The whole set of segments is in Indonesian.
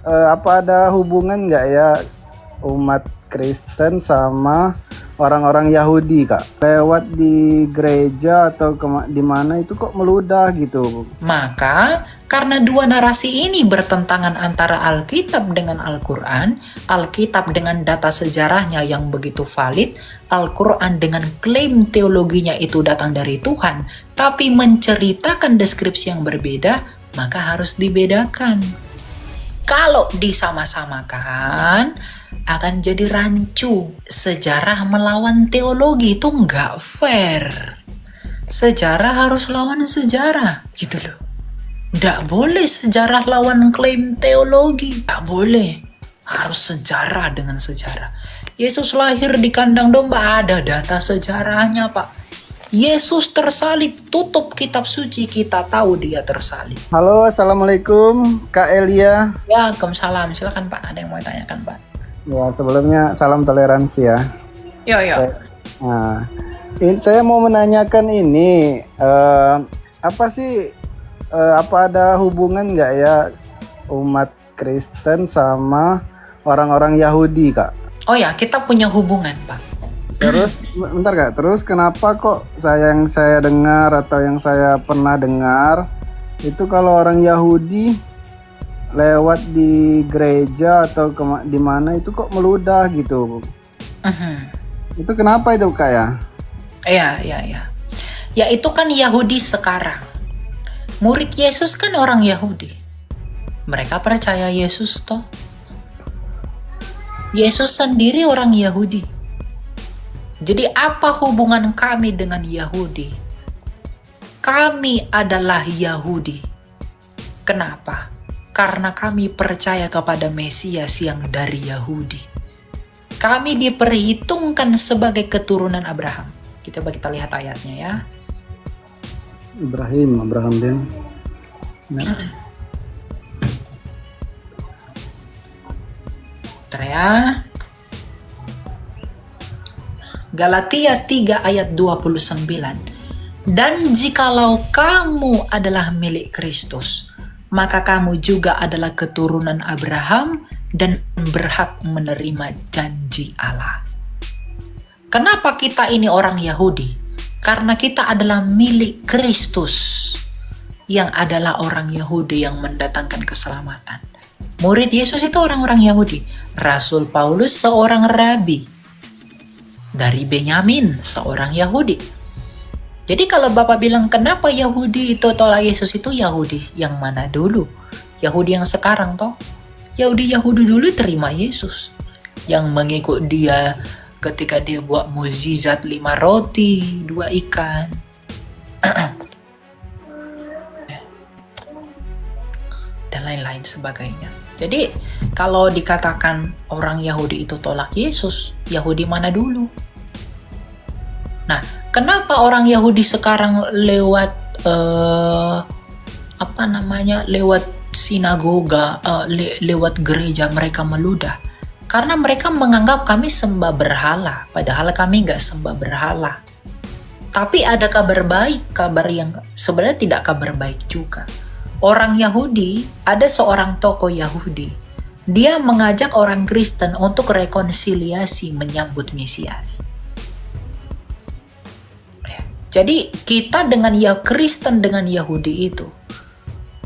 apa ada hubungan nggak ya umat Kristen sama orang-orang Yahudi, Kak? Lewat di gereja atau di mana itu kok meludah gitu. Maka karena dua narasi ini bertentangan antara Alkitab dengan Al-Quran, Alkitab dengan data sejarahnya yang begitu valid, Al-Quran dengan klaim teologinya itu datang dari Tuhan, tapi menceritakan deskripsi yang berbeda, maka harus dibedakan. Kalau disama-samakan, akan jadi rancu. Sejarah melawan teologi itu nggak fair. Sejarah harus lawan sejarah, gitu loh. Nggak boleh sejarah lawan klaim teologi. Nggak boleh. Harus sejarah dengan sejarah. Yesus lahir di kandang domba, ada data sejarahnya, Pak. Yesus tersalib, tutup kitab suci, kita tahu dia tersalib. Halo, assalamualaikum Kak Elia. Ya, waalaikumsalam. Silakan Pak, ada yang mau ditanyakan Pak? Ya, sebelumnya salam toleransi ya. Yo. Nah, saya mau menanyakan ini, apa sih, apa ada hubungan nggak ya umat Kristen sama orang-orang Yahudi, Kak? Oh ya, kita punya hubungan, Pak. Terus, bentar Kak, terus kenapa kok yang saya dengar atau yang saya pernah dengar, itu kalau orang Yahudi lewat di gereja atau di mana itu kok meludah gitu. Itu kenapa itu, Kak ya? Iya. Ya itu kan Yahudi sekarang. Murid Yesus kan orang Yahudi. Mereka percaya Yesus toh. Yesus sendiri orang Yahudi. Jadi apa hubungan kami dengan Yahudi? Kami adalah Yahudi. Kenapa? Karena kami percaya kepada Mesias yang dari Yahudi. Kami diperhitungkan sebagai keturunan Abraham. Coba kita lihat ayatnya ya. Abraham dan ya. Galatia 3 ayat 29. Dan jikalau kamu adalah milik Kristus, maka kamu juga adalah keturunan Abraham dan berhak menerima janji Allah. Kenapa kita ini orang Yahudi? Karena kita adalah milik Kristus, yang adalah orang Yahudi yang mendatangkan keselamatan. Murid Yesus itu orang-orang Yahudi. Rasul Paulus seorang rabi dari Benyamin, seorang Yahudi. Jadi kalau Bapak bilang kenapa Yahudi itu tolak Yesus, itu Yahudi yang mana dulu? Yahudi yang sekarang toh? Yahudi dulu terima Yesus. Yang mengikut dia ketika dia buat mukjizat 5 roti, 2 ikan. Dan lain-lain sebagainya. Jadi kalau dikatakan orang Yahudi itu tolak Yesus, Yahudi mana dulu? Nah, kenapa orang Yahudi sekarang lewat lewat sinagoga, lewat gereja mereka meludah? Karena mereka menganggap kami sembah berhala, padahal kami nggak sembah berhala. Tapi ada kabar baik, kabar yang sebenarnya tidak kabar baik juga. Orang Yahudi, ada seorang tokoh Yahudi, dia mengajak orang Kristen untuk rekonsiliasi menyambut Mesias. Jadi kita dengan Kristen dengan Yahudi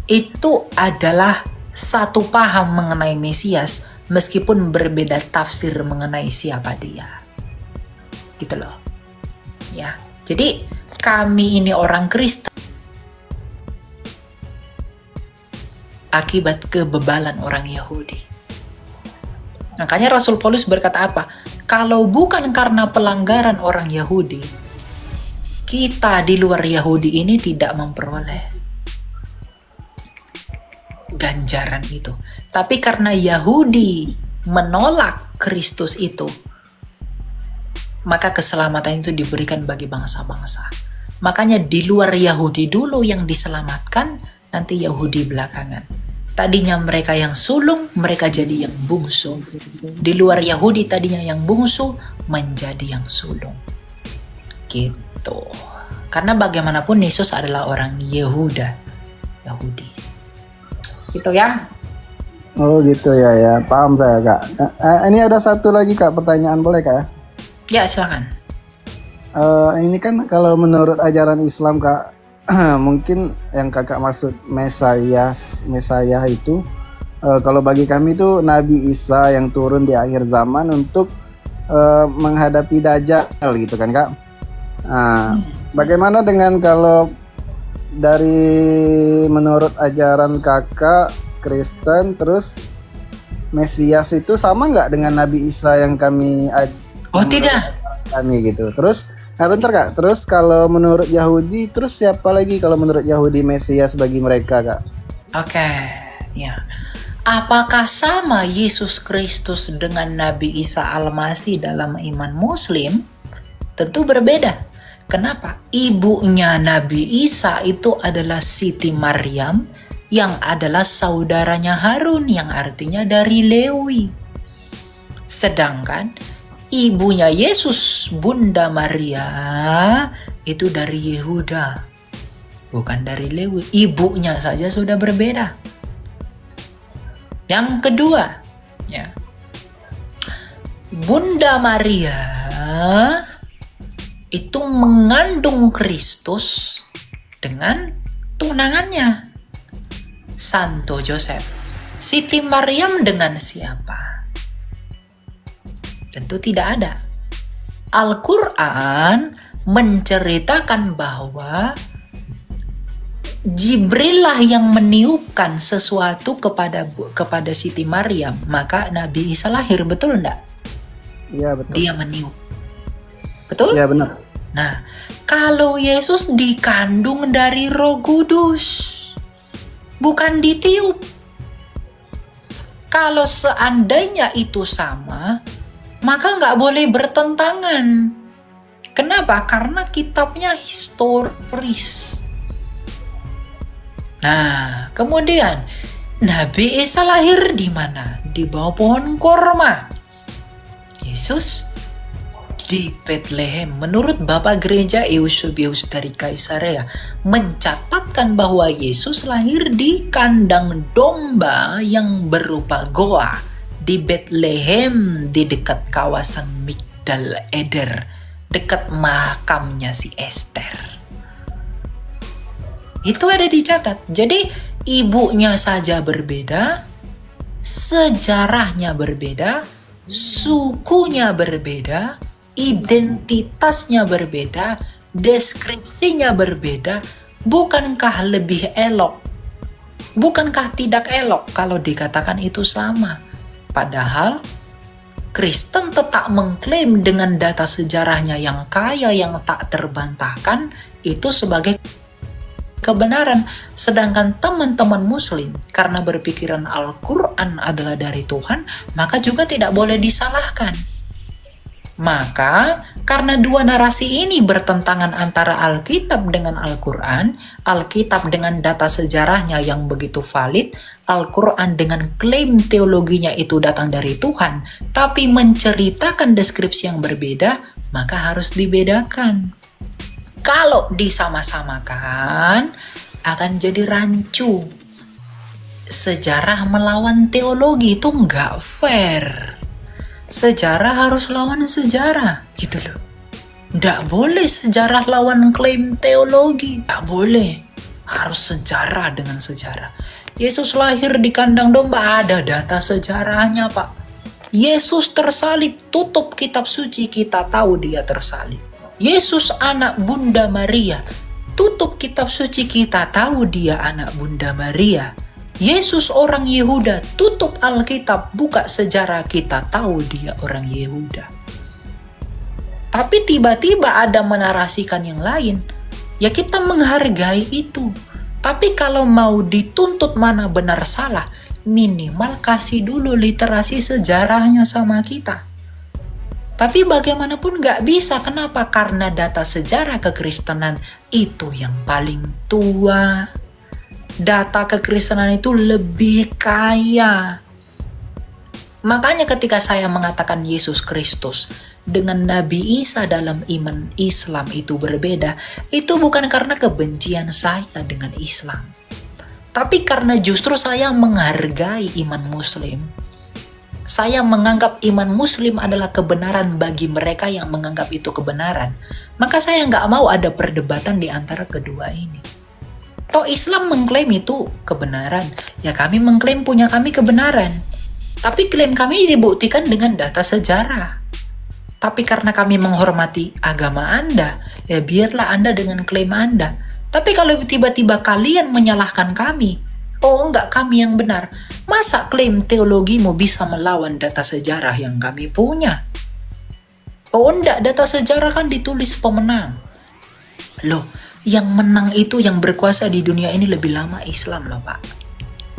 itu adalah satu paham mengenai Mesias, meskipun berbeda tafsir mengenai siapa dia. Gitu loh. Ya. Jadi kami ini orang Kristen akibat kebebalan orang Yahudi. Makanya Rasul Paulus berkata apa? Kalau bukan karena pelanggaran orang Yahudi, kita di luar Yahudi ini tidak memperoleh ganjaran itu. Tapi karena Yahudi menolak Kristus itu, maka keselamatan itu diberikan bagi bangsa-bangsa. Makanya di luar Yahudi dulu yang diselamatkan, nanti Yahudi belakangan. Tadinya mereka yang sulung, mereka jadi yang bungsu. Di luar Yahudi tadinya yang bungsu, menjadi yang sulung. Gitu. Karena bagaimanapun Yesus adalah orang Yahudi. Gitu ya. Oh gitu ya, ya paham saya Kak. Ini ada satu lagi Kak, pertanyaan boleh Kak ya? Ya, silakan. Ini kan kalau menurut ajaran Islam Kak, mungkin yang Kakak maksud Mesayah itu, kalau bagi kami itu Nabi Isa yang turun di akhir zaman untuk menghadapi Dajjal gitu kan Kak. Bagaimana dengan kalau dari menurut ajaran Kakak Kristen, terus Mesias itu sama nggak dengan Nabi Isa yang Oh, tidak. kami gitu. Terus bentar Kak, terus kalau menurut Yahudi, terus siapa lagi kalau menurut Yahudi Mesias bagi mereka Kak? Oke, ya. Apakah sama Yesus Kristus dengan Nabi Isa Al-Masih dalam iman Muslim? Tentu berbeda. Kenapa? Ibunya Nabi Isa itu adalah Siti Maryam, yang adalah saudaranya Harun, yang artinya dari Lewi. Sedangkan ibunya Yesus, Bunda Maria, itu dari Yehuda, bukan dari Lewi. Ibunya saja sudah berbeda. Yang kedua, ya, Bunda Maria itu mengandung Kristus dengan tunangannya, Santo Joseph. Siti Maryam dengan siapa? Tentu tidak ada. Al-Quran menceritakan bahwa Jibril lah yang meniupkan sesuatu kepada Siti Maryam, maka Nabi Isa lahir, betul enggak? Iya betul. Dia meniup. Betul? Iya benar. Nah, kalau Yesus dikandung dari Roh Kudus, bukan ditiup. Kalau seandainya itu sama, maka nggak boleh bertentangan. Kenapa? Karena kitabnya historis. Nah, kemudian Nabi Isa lahir di mana? Di bawah pohon korma. Yesus di Bethlehem. Menurut Bapak Gereja Eusebius dari Kaisarea mencatatkan bahwa Yesus lahir di kandang domba yang berupa goa di Bethlehem, di dekat kawasan Migdal Eder, dekat makamnya si Esther. Itu ada dicatat. Jadi ibunya saja berbeda, sejarahnya berbeda, sukunya berbeda, identitasnya berbeda, deskripsinya berbeda. Bukankah lebih elok? Bukankah tidak elok kalau dikatakan itu sama? Padahal Kristen tetap mengklaim dengan data sejarahnya yang kaya, yang tak terbantahkan, itu sebagai kebenaran. Sedangkan teman-teman Muslim, karena berpikiran Al-Quran adalah dari Tuhan, maka juga tidak boleh disalahkan. Maka karena dua narasi ini bertentangan antara Alkitab dengan Al-Quran, Alkitab dengan data sejarahnya yang begitu valid, Al-Quran dengan klaim teologinya itu datang dari Tuhan, tapi menceritakan deskripsi yang berbeda, maka harus dibedakan. Kalau disama-samakan, akan jadi rancu. Sejarah melawan teologi itu nggak fair. Sejarah harus lawan sejarah, gitu loh. Nggak boleh sejarah lawan klaim teologi. Nggak boleh. Harus sejarah dengan sejarah. Yesus lahir di kandang domba, ada data sejarahnya, Pak. Yesus tersalib, tutup kitab suci, kita tahu dia tersalib. Yesus anak Bunda Maria, tutup kitab suci, kita tahu dia anak Bunda Maria. Yesus orang Yehuda, tutup Alkitab, buka sejarah, kita tahu dia orang Yehuda. Tapi tiba-tiba ada menarasikan yang lain, ya kita menghargai itu. Tapi kalau mau dituntut mana benar salah, minimal kasih dulu literasi sejarahnya sama kita. Tapi bagaimanapun nggak bisa. Kenapa? Karena data sejarah kekristenan itu yang paling tua. Data kekristenan itu lebih kaya. Makanya ketika saya mengatakan Yesus Kristus dengan Nabi Isa dalam iman Islam itu berbeda, itu bukan karena kebencian saya dengan Islam. Tapi karena justru saya menghargai iman Muslim, saya menganggap iman Muslim adalah kebenaran bagi mereka yang menganggap itu kebenaran, maka saya nggak mau ada perdebatan di antara kedua ini. Toh Islam mengklaim itu kebenaran, ya kami mengklaim punya kami kebenaran. Tapi klaim kami dibuktikan dengan data sejarah. Tapi karena kami menghormati agama Anda, ya biarlah Anda dengan klaim Anda. Tapi kalau tiba-tiba kalian menyalahkan kami, oh enggak kami yang benar, masa klaim teologimu bisa melawan data sejarah yang kami punya? Oh enggak, data sejarah kan ditulis pemenang. Loh, yang menang itu yang berkuasa di dunia ini lebih lama Islam loh Pak.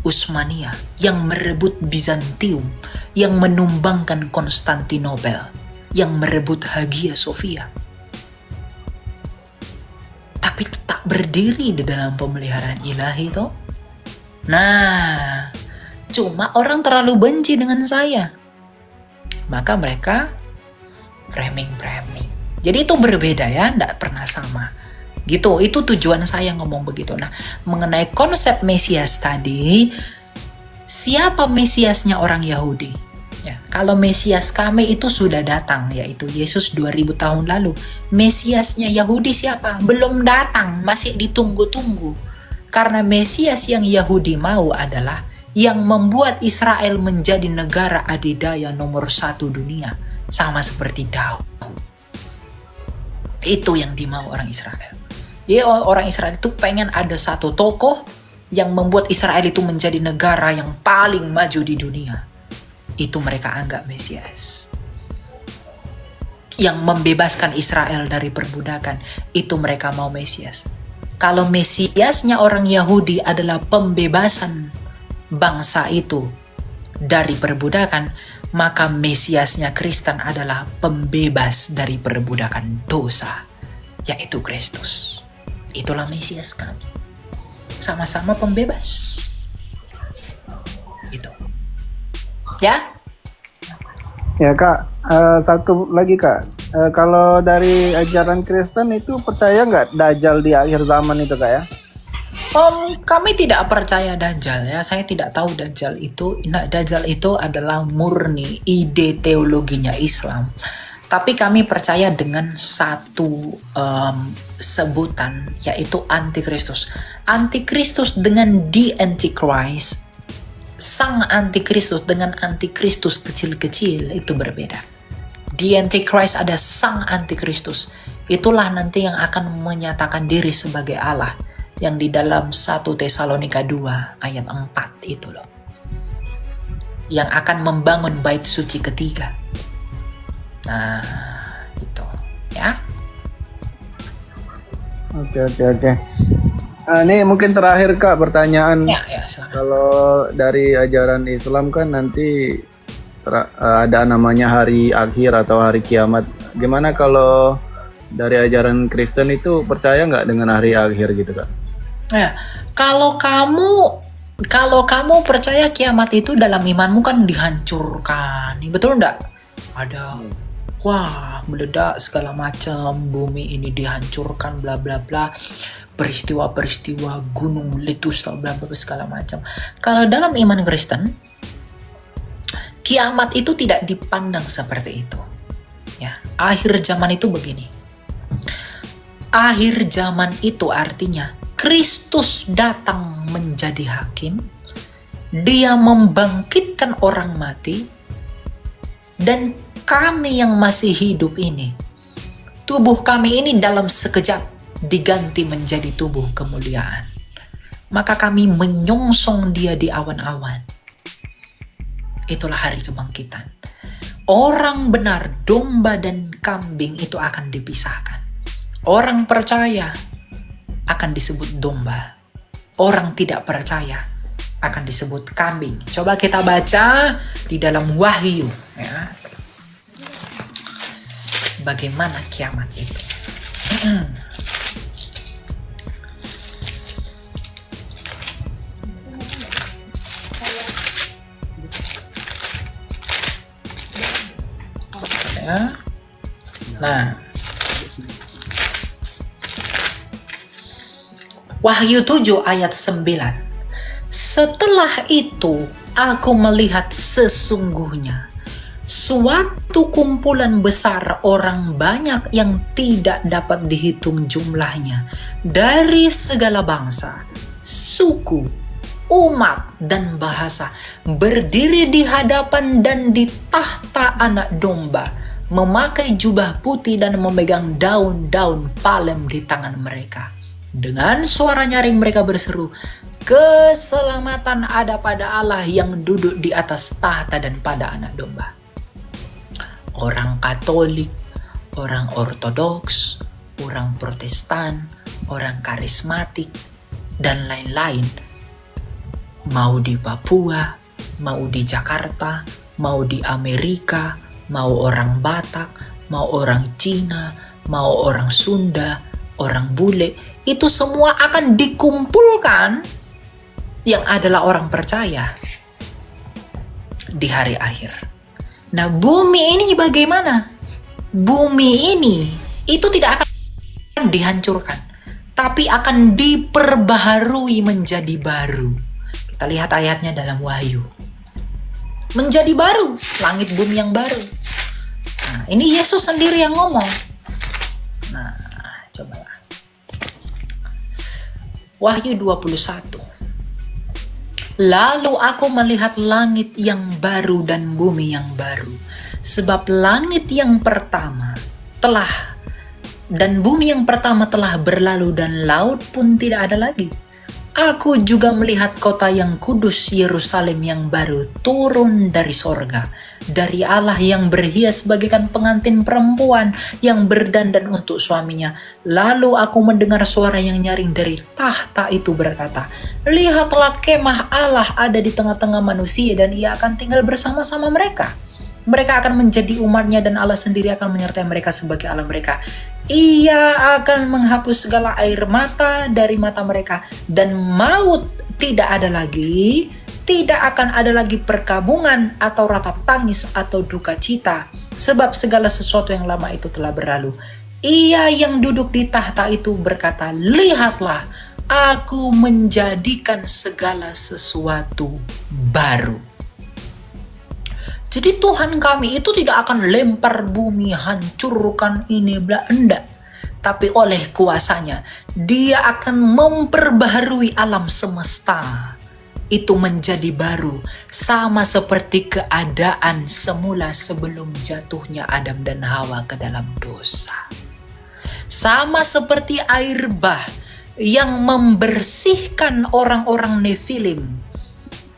Utsmaniyah yang merebut Bizantium, yang menumbangkan Konstantinopel, yang merebut Hagia Sophia. Tapi tetap berdiri di dalam pemeliharaan ilahi toh. Nah, cuma orang terlalu benci dengan saya, maka mereka framing. Jadi itu berbeda ya, tidak pernah sama. Gitu, itu tujuan saya ngomong begitu. Nah, mengenai konsep Mesias tadi, siapa Mesiasnya orang Yahudi? Ya, kalau Mesias kami itu sudah datang, yaitu Yesus 2000 tahun lalu. Mesiasnya Yahudi siapa? Belum datang, masih ditunggu-tunggu. Karena Mesias yang Yahudi mau adalah yang membuat Israel menjadi negara adidaya nomor 1 dunia. Sama seperti Daud. Itu yang dimau orang Israel. Jadi orang Israel itu pengen ada satu tokoh yang membuat Israel itu menjadi negara yang paling maju di dunia. Itu mereka anggap Mesias. Yang membebaskan Israel dari perbudakan, itu mereka mau Mesias. Kalau Mesiasnya orang Yahudi adalah pembebasan bangsa itu dari perbudakan, maka Mesiasnya Kristen adalah pembebas dari perbudakan dosa, yaitu Kristus. Itulah Mesias kami. Sama-sama pembebas. Itu. Ya? Ya Kak, satu lagi Kak. Kalau dari ajaran Kristen itu percaya nggak Dajjal di akhir zaman itu Kak ya? Kami tidak percaya Dajjal ya. Saya tidak tahu Dajjal itu. Nah, Dajjal itu adalah murni ide teologinya Islam. Tapi kami percaya dengan satu sebutan, yaitu Antikristus. Antikristus dengan the Antichrist, sang Antikristus dengan Antikristus kecil-kecil itu berbeda. The Antichrist ada sang Antikristus. Itulah nanti yang akan menyatakan diri sebagai Allah, yang di dalam 1 Tesalonika 2 ayat 4 itu loh. Yang akan membangun bait suci ketiga. Nah, itu ya. Oke. Ini mungkin terakhir Kak pertanyaan. Ya, silakan. Kalau dari ajaran Islam kan nanti ada namanya hari akhir atau hari kiamat. Gimana kalau dari ajaran Kristen itu percaya nggak dengan hari akhir gitu Kak? Ya, kalau kamu percaya kiamat itu dalam imanmu kan dihancurkan, betul enggak? Ada, wah meledak segala macam, bumi ini dihancurkan, bla bla bla, peristiwa-peristiwa gunung meletus, bla bla segala macam. Kalau dalam iman Kristen, kiamat itu tidak dipandang seperti itu. Ya, akhir zaman itu begini. Akhir zaman itu artinya Kristus datang menjadi hakim, dia membangkitkan orang mati, dan kami yang masih hidup ini, tubuh kami ini dalam sekejap diganti menjadi tubuh kemuliaan. Maka kami menyongsong dia di awan-awan. Itulah hari kebangkitan. Orang benar, domba dan kambing itu akan dipisahkan. Orang percaya akan disebut domba. Orang tidak percaya akan disebut kambing. Coba kita baca di dalam Wahyu ya. Bagaimana kiamat itu. Ya. Nah, Wahyu 7 ayat 9. Setelah itu, aku melihat sesungguhnya suatu kumpulan besar orang banyak yang tidak dapat dihitung jumlahnya, dari segala bangsa, suku, umat, dan bahasa, berdiri di hadapan dan di tahta Anak Domba, memakai jubah putih dan memegang daun-daun palem di tangan mereka. Dengan suara nyaring mereka berseru, "Keselamatan ada pada Allah yang duduk di atas tahta dan pada Anak Domba." Orang Katolik, orang Ortodoks, orang Protestan, orang karismatik, dan lain-lain, mau di Papua, mau di Jakarta, mau di Amerika, mau orang Batak, mau orang Cina, mau orang Sunda, orang bule, itu semua akan dikumpulkan yang adalah orang percaya di hari akhir. Nah, bumi ini bagaimana? Bumi ini itu tidak akan dihancurkan, tapi akan diperbaharui menjadi baru. Kita lihat ayatnya dalam Wahyu. Menjadi baru, langit bumi yang baru. Nah, ini Yesus sendiri yang ngomong. Nah, cobalah. Wahyu 21. Lalu aku melihat langit yang baru dan bumi yang baru, sebab langit yang pertama telah dan bumi yang pertama telah berlalu dan laut pun tidak ada lagi. Aku juga melihat kota yang kudus Yerusalem yang baru turun dari sorga, dari Allah yang berhias bagaikan pengantin perempuan yang berdandan untuk suaminya. Lalu aku mendengar suara yang nyaring dari tahta itu berkata, "Lihatlah, kemah Allah ada di tengah-tengah manusia dan ia akan tinggal bersama-sama mereka. Mereka akan menjadi umatnya dan Allah sendiri akan menyertai mereka sebagai Allah mereka. Ia akan menghapus segala air mata dari mata mereka dan maut tidak ada lagi. Tidak akan ada lagi perkabungan atau ratap tangis atau duka cita, sebab segala sesuatu yang lama itu telah berlalu." Ia yang duduk di tahta itu berkata, "Lihatlah, aku menjadikan segala sesuatu baru." Jadi Tuhan kami itu tidak akan lempar bumi, hancurkan ini, enggak. Tapi oleh kuasanya, Dia akan memperbaharui alam semesta. Itu menjadi baru, sama seperti keadaan semula sebelum jatuhnya Adam dan Hawa ke dalam dosa. Sama seperti air bah yang membersihkan orang-orang Nefilim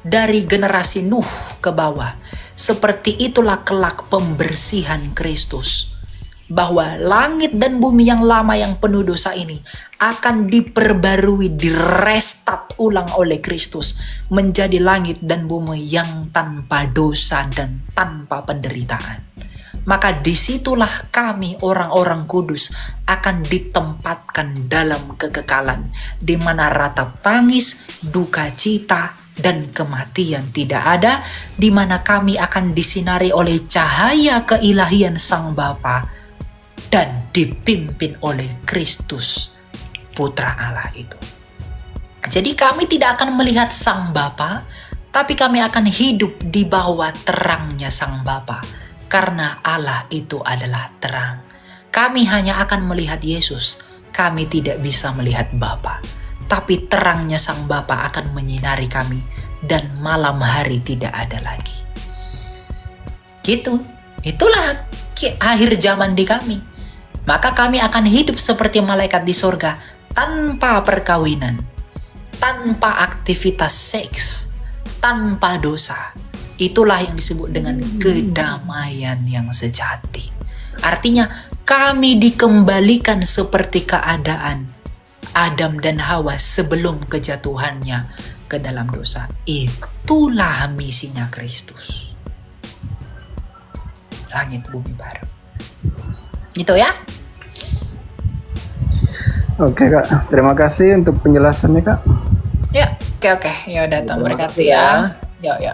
dari generasi Nuh ke bawah. Seperti itulah kelak pembersihan Kristus. Bahwa langit dan bumi yang lama yang penuh dosa ini akan diperbarui, direstart ulang oleh Kristus. Menjadi langit dan bumi yang tanpa dosa dan tanpa penderitaan. Maka disitulah kami orang-orang kudus akan ditempatkan dalam kekekalan. Di mana ratap tangis, duka cita, dan kematian tidak ada, di mana kami akan disinari oleh cahaya keilahian Sang Bapa dan dipimpin oleh Kristus, Putra Allah itu. Jadi kami tidak akan melihat Sang Bapa, tapi kami akan hidup di bawah terangnya Sang Bapa, karena Allah itu adalah terang. Kami hanya akan melihat Yesus, kami tidak bisa melihat Bapa. Tapi terangnya Sang Bapa akan menyinari kami dan malam hari tidak ada lagi. Gitu. Itulah akhir zaman di kami. Maka kami akan hidup seperti malaikat di sorga, tanpa perkawinan, tanpa aktivitas seks, tanpa dosa. Itulah yang disebut dengan kedamaian yang sejati. Artinya kami dikembalikan seperti keadaan Adam dan Hawa sebelum kejatuhannya ke dalam dosa. Itulah misinya Kristus. Langit bumi baru. Gitu ya. Oke Kak, terima kasih untuk penjelasannya Kak. Ya, oke. Ya udah, Tuhan berkati ya. Ya.